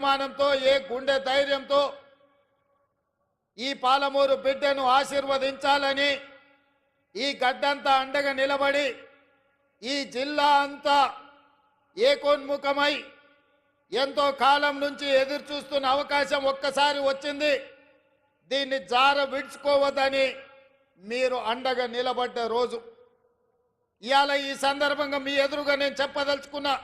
అభిమానంతో ఏ గుండె ధైర్యంతో ఈ పాలమూరు బిడ్డను ఆశీర్వదించాలని ఈ గడ్డంతా అండగా నిలబడి ఈ జిల్లా అంతా ఏకోన్ముఖమై ఎంతో కాలం నుంచి ఎదురు చూస్తున్న అవకాశం ఒక్కసారి వచ్చింది. దీన్ని జార విడుచుకోవద్దని మీరు అండగా నిలబడ్డ రోజు ఇవాళ ఈ సందర్భంగా మీ ఎదురుగా నేను చెప్పదలుచుకున్నా.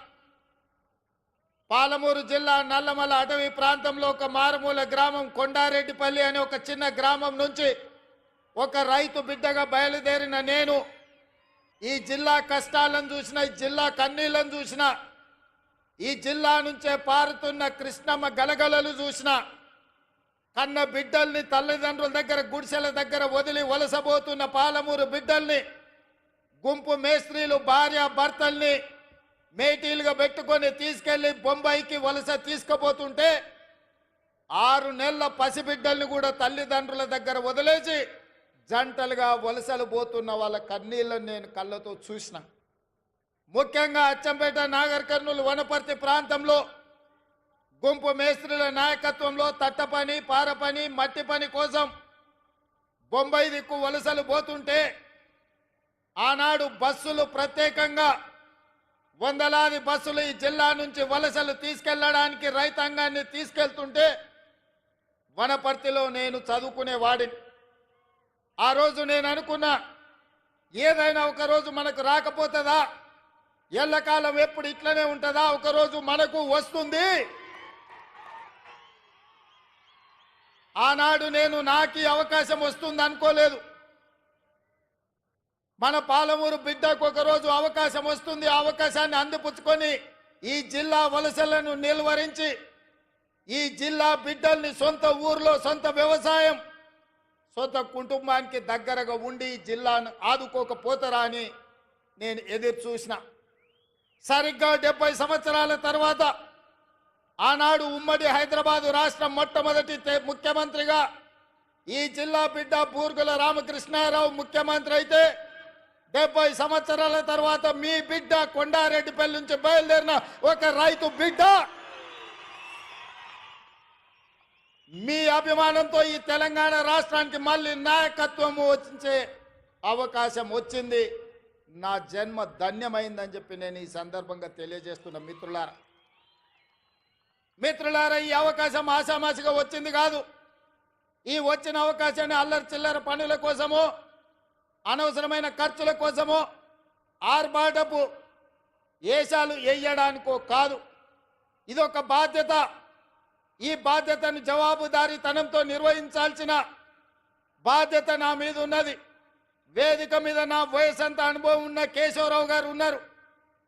పాలమూరు జిల్లా నల్లమల అటవీ ప్రాంతంలో ఒక మారుమూల గ్రామం కొండారెడ్డిపల్లి అనే ఒక చిన్న గ్రామం నుంచి ఒక రైతు బిడ్డగా బయలుదేరిన నేను ఈ జిల్లా కష్టాలను చూసిన, ఈ జిల్లా కన్నీళ్లను చూసిన, ఈ జిల్లా నుంచే పారుతున్న కృష్ణమ్మ గలగలలు చూసిన, కన్న బిడ్డల్ని తల్లిదండ్రుల దగ్గర గుడిసెల దగ్గర వదిలి వలసబోతున్న పాలమూరు బిడ్డల్ని గుంపు మేస్త్రీలు భార్య భర్తల్ని మేటీలుగా పెట్టుకొని తీసుకెళ్లి బొంబాయికి వలస తీసుకుపోతుంటే 6 నెలల పసిబిడ్డల్ని కూడా తల్లిదండ్రుల దగ్గర వదిలేసి జంటలుగా వలసలు పోతున్న వాళ్ళ కన్నీళ్లను నేను కళ్ళతో చూసిన. ముఖ్యంగా అచ్చంపేట, నాగర్ కర్నూలు, వనపర్తి ప్రాంతంలో గుంపు మేస్త్రీల నాయకత్వంలో తట్ట పని, పార పని, మట్టి పని కోసం బొంబాయి దిక్కు వలసలు పోతుంటే ఆనాడు బస్సులు ప్రత్యేకంగా వందలాది బస్సులు ఈ జిల్లా నుంచి వలసలు తీసుకెళ్లడానికి రైతాంగాన్ని తీసుకెళ్తుంటే వనపర్తిలో నేను చదువుకునేవాడిని. ఆ రోజు నేను అనుకున్నా, ఏదైనా ఒకరోజు మనకు రాకపోతుందా, ఎల్లకాలం ఎప్పుడు ఇట్లనే ఉంటుందా, ఒకరోజు మనకు వస్తుంది. ఆనాడు నేను నాకు అవకాశం వస్తుంది అనుకోలేదు. మన పాలమూరు బిడ్డకు ఒకరోజు అవకాశం వస్తుంది. ఆ అవకాశాన్ని అందిపుచ్చుకొని ఈ జిల్లా వలసలను నిలువరించి ఈ జిల్లా బిడ్డల్ని సొంత ఊర్లో సొంత వ్యవసాయం, సొంత కుటుంబానికి దగ్గరగా ఉండి ఈ జిల్లాను ఆదుకోకపోతారా అని నేను ఎదురు చూసిన. సరిగ్గా 70 సంవత్సరాల తర్వాత ఆనాడు ఉమ్మడి హైదరాబాదు రాష్ట్రం మొట్టమొదటి ముఖ్యమంత్రిగా ఈ జిల్లా బిడ్డ బూర్గుల రామకృష్ణారావు ముఖ్యమంత్రి అయితే 70 సంవత్సరాల తర్వాత మీ బిడ్డ కొండారెడ్డిపల్లి నుంచి బయలుదేరిన ఒక రైతు బిడ్డ మీ అభిమానంతో ఈ తెలంగాణ రాష్ట్రానికి మళ్ళీ నాయకత్వం వచ్చే అవకాశం వచ్చింది. నా జన్మ ధన్యమైందని చెప్పి నేను ఈ సందర్భంగా తెలియజేస్తున్న మిత్రులారా, ఈ అవకాశం ఆషామాషిగా వచ్చింది కాదు. ఈ వచ్చిన అవకాశాన్ని అల్లరి చిల్లర పనుల కోసమో, అనవసరమైన ఖర్చుల కోసమో, ఆర్భాటపు ఏషాలు వేయడానికో కాదు. ఇది ఒక బాధ్యత. ఈ బాధ్యతను జవాబుదారీతనంతో నిర్వహించాల్సిన బాధ్యత నా మీద ఉన్నది. వేదిక మీద నా వయసంత అనుభవం ఉన్న కేశవరావు గారు ఉన్నారు.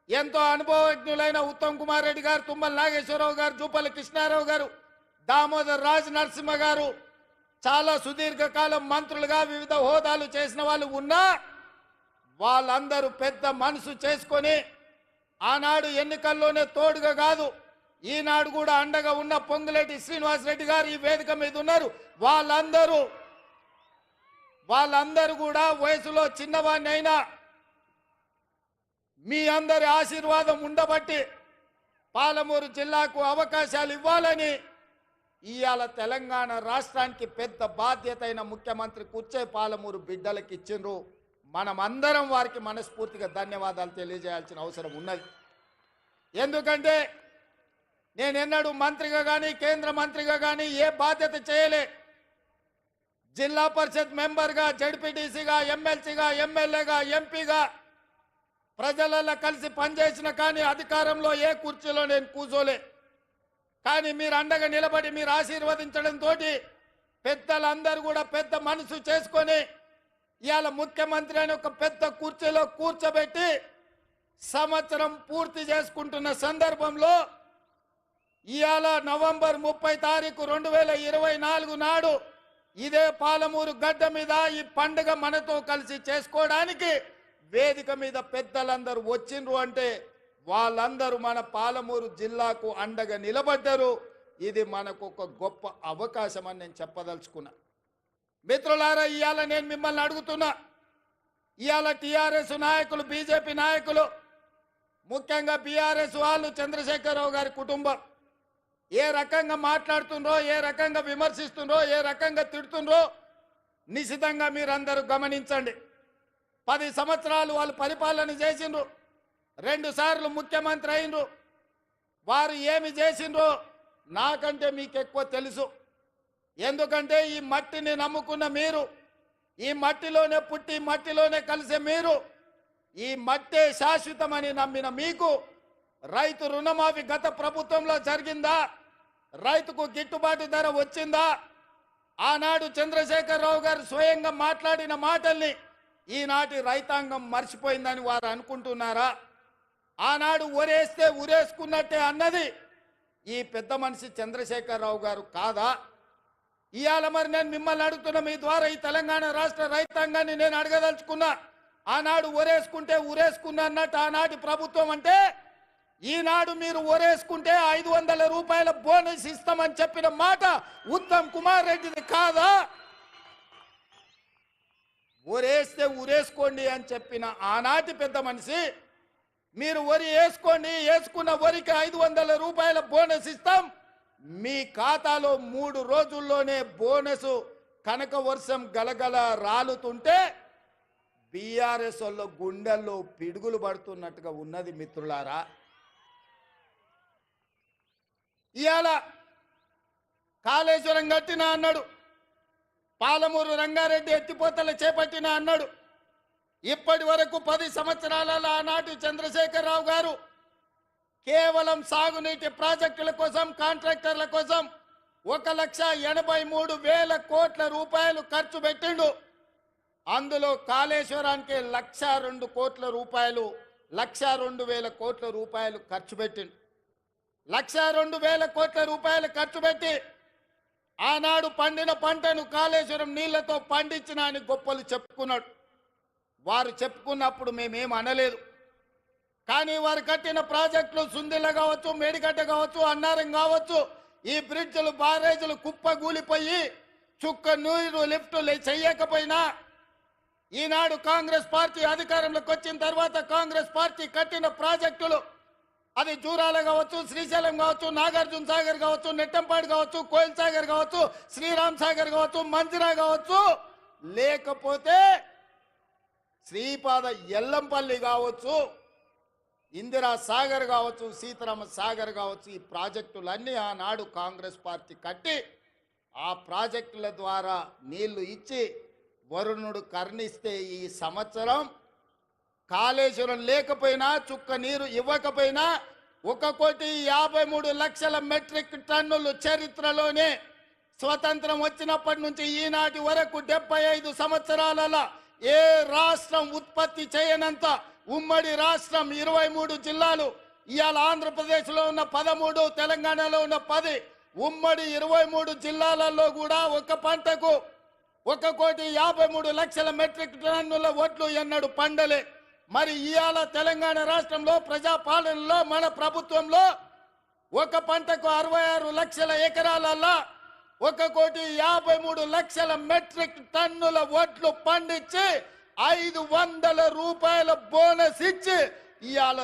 ఎంతో అనుభవజ్ఞులైన ఉత్తమ్ కుమార్ రెడ్డి గారు, తుమ్మల నాగేశ్వరరావు గారు, జూపల్లి కృష్ణారావు గారు, దామోదర్ రాజ్ నరసింహ గారు, చాలా సుదీర్ఘకాలం మంత్రులుగా వివిధ హోదాలు చేసిన వాళ్ళు ఉన్నా వాళ్ళందరూ పెద్ద మనసు చేసుకొని ఆనాడు ఎన్నికల్లోనే తోడుగా కాదు, ఈనాడు కూడా అండగా ఉన్న పొంగులేటి శ్రీనివాసరెడ్డి గారు ఈ వేదిక మీద ఉన్నారు. వాళ్ళందరూ కూడా వయసులో చిన్నవాణ్ణి అయినా మీ అందరి ఆశీర్వాదం ఉండబట్టి పాలమూరు జిల్లాకు అవకాశాలు ఇవ్వాలని ఇవాళ తెలంగాణ రాష్ట్రానికి పెద్ద బాధ్యత అయిన ముఖ్యమంత్రి కూర్చే పాలమూరు బిడ్డలకు ఇచ్చిండ్రు. మనమందరం వారికి మనస్ఫూర్తిగా ధన్యవాదాలు తెలియజేయాల్సిన అవసరం ఉన్నది. ఎందుకంటే నేను ఎన్నడూ మంత్రిగా కానీ కేంద్ర మంత్రిగా కానీ ఏ బాధ్యత చేయలే. జిల్లా పరిషత్ మెంబర్గా, జడ్పీటీసీగా, ఎమ్మెల్సీగా, ఎమ్మెల్యేగా, ఎంపీగా ప్రజలలో కలిసి పనిచేసిన కానీ అధికారంలో ఏ కుర్చీలో నేను కూర్చోలే. కానీ మీరు అండగా నిలబడి మీరు ఆశీర్వదించడంతో పెద్దలందరూ కూడా పెద్ద మనసు చేసుకొని ఇవాళ ముఖ్యమంత్రి అని ఒక పెద్ద కుర్చీలో కూర్చోబెట్టి సంవత్సరం పూర్తి చేసుకుంటున్న సందర్భంలో ఇవాళ నవంబర్ 30 తారీఖు 2024 నాడు ఇదే పాలమూరు గడ్డ మీద ఈ పండుగ మనతో కలిసి చేసుకోవడానికి వేదిక మీద పెద్దలందరూ వచ్చిండ్రు అంటే వాళ్ళందరూ మన పాలమూరు జిల్లాకు అండగా నిలబడ్డారు. ఇది మనకు ఒక గొప్ప అవకాశం అని నేను చెప్పదలుచుకున్నా. మిత్రులారా, ఇవాళ నేను మిమ్మల్ని అడుగుతున్నా, ఇవాళ టీఆర్ఎస్ నాయకులు, బీజేపీ నాయకులు, ముఖ్యంగా బీఆర్ఎస్ వాళ్ళు, చంద్రశేఖరరావు గారి కుటుంబం ఏ రకంగా మాట్లాడుతుండ్రో, ఏ రకంగా విమర్శిస్తుండ్రో, ఏ రకంగా తిడుతుండ్రో నిశితంగా మీరందరూ గమనించండి. 10 సంవత్సరాలు వాళ్ళు పరిపాలన చేసిండ్రు, 2 సార్లు ముఖ్యమంత్రి అయినరు. వారు ఏమి చేసిండ్రో నాకంటే మీకు ఎక్కువ తెలుసు. ఎందుకంటే ఈ మట్టిని నమ్ముకున్న మీరు, ఈ మట్టిలోనే పుట్టి మట్టిలోనే కలిసే మీరు, ఈ మట్టే శాశ్వతమని నమ్మిన మీకు రైతు రుణమాఫీ గత ప్రభుత్వంలో జరిగిందా? రైతుకు గిట్టుబాటు ధర వచ్చిందా? ఆనాడు చంద్రశేఖరరావు గారు స్వయంగా మాట్లాడిన మాటల్ని ఈనాటి రైతాంగం మర్చిపోయిందని వారు అనుకుంటున్నారా? ఆనాడు ఒరేస్తే ఉరేసుకున్నట్టే అన్నది ఈ పెద్ద మనిషి చంద్రశేఖరరావు గారు కాదా? ఇవాళ మరి నేను మిమ్మల్ని అడుగుతున్నా, మీ ద్వారా ఈ తెలంగాణ రాష్ట్ర రైతాంగాన్ని నేను అడగదలుచుకున్నా. ఆనాడు ఒరేసుకుంటే ఉరేసుకున్నా అన్నట్టు ఆనాటి ప్రభుత్వం అంటే, ఈనాడు మీరు ఒరేసుకుంటే 500 రూపాయల బోనస్ ఇస్తామని చెప్పిన మాట ఉత్తమ్ కుమార్ రెడ్డిది కాదా? ఒరేస్తే ఉరేసుకోండి అని చెప్పిన ఆనాటి పెద్ద మనిషి, మీరు వరి వేసుకోండి, వేసుకున్న వరికి 500 రూపాయల బోనస్ ఇస్తాం, మీ ఖాతాలో 3 రోజుల్లోనే బోనస్ కనక వర్షం గలగల రాలుతుంటే బీఆర్ఎస్ వాళ్ళ గుండెల్లో పిడుగులు పడుతున్నట్టుగా ఉన్నది మిత్రులారా. ఇవాళ కాళేశ్వరం కట్టినా అన్నాడు, పాలమూరు రంగారెడ్డి ఎత్తిపోతలు చేపట్టినా అన్నాడు. ఇప్పటి వరకు 10 సంవత్సరాలలో ఆనాటి చంద్రశేఖరరావు గారు కేవలం సాగునీటి ప్రాజెక్టుల కోసం, కాంట్రాక్టర్ల కోసం 1,83,000 కోట్ల రూపాయలు ఖర్చు పెట్టిండు. అందులో కాళేశ్వరానికి 1,02 కోట్ల రూపాయలు, 1,02,000 కోట్ల రూపాయలు ఖర్చు పెట్టిండు. 1,02,000 కోట్ల రూపాయలు ఖర్చు పెట్టి ఆనాడు పండిన పంటను కాళేశ్వరం నీళ్లతో పండించిన అని గొప్పలు చెప్పుకున్నాడు. వారు చెప్పుకున్నప్పుడు మేమేం అనలేదు. కానీ వారు కట్టిన ప్రాజెక్టులు సుందిల్ల కావచ్చు, మేడిగడ్డ కావచ్చు, అన్నారం కావచ్చు, ఈ బ్రిడ్జ్లు బారేజీలు కుప్పగూలిపోయి చుక్క నీరు లిఫ్టులు చెయ్యకపోయినా, ఈనాడు కాంగ్రెస్ పార్టీ అధికారంలోకి వచ్చిన తర్వాత కాంగ్రెస్ పార్టీ కట్టిన ప్రాజెక్టులు, అది జూరాల కావచ్చు, శ్రీశైలం కావచ్చు, నాగార్జున సాగర్ కావచ్చు, నెట్టంపాడు కావచ్చు, కోయిల్ సాగర్ కావచ్చు, శ్రీరామ్ సాగర్ కావచ్చు, మంజిరా కావచ్చు, లేకపోతే శ్రీపాద ఎల్లంపల్లి కావచ్చు, ఇందిరా సాగర్ కావచ్చు, సీతారామ సాగర్ కావచ్చు, ఈ ప్రాజెక్టులన్నీ ఆనాడు కాంగ్రెస్ పార్టీ కట్టి ఆ ప్రాజెక్టుల ద్వారా నీళ్లు ఇచ్చి వరుణుడు కర్ణిస్తే ఈ సంవత్సరం కాళేశ్వరం లేకపోయినా, చుక్క నీరు ఇవ్వకపోయినా 1,53,00,000 మెట్రిక్ టన్నులు చరిత్రలోనే స్వతంత్రం వచ్చినప్పటి నుంచి ఈనాటి వరకు 75 సంవత్సరాలలో ఏ రాష్ట్రం ఉత్పత్తి చేయనంత ఉమ్మడి రాష్ట్రం 23 జిల్లాలు. ఇవాళ ఆంధ్రప్రదేశ్లో ఉన్న 13, తెలంగాణలో ఉన్న 10, ఉమ్మడి 23 జిల్లాలలో కూడా ఒక పంటకు 1,53,00,000 మెట్రిక్ టన్నుల వడ్లు ఎన్నడూ పండలే. మరి ఇవాళ తెలంగాణ రాష్ట్రంలో ప్రజాపాలనలో మన ప్రభుత్వంలో ఒక పంటకు 66 లక్షల ఎకరాలలో 1,53,00,000 మెట్రిక్ టన్నుల వడ్లు పండించి 500 రూపాయల బోనస్ ఇచ్చి ఇవాళ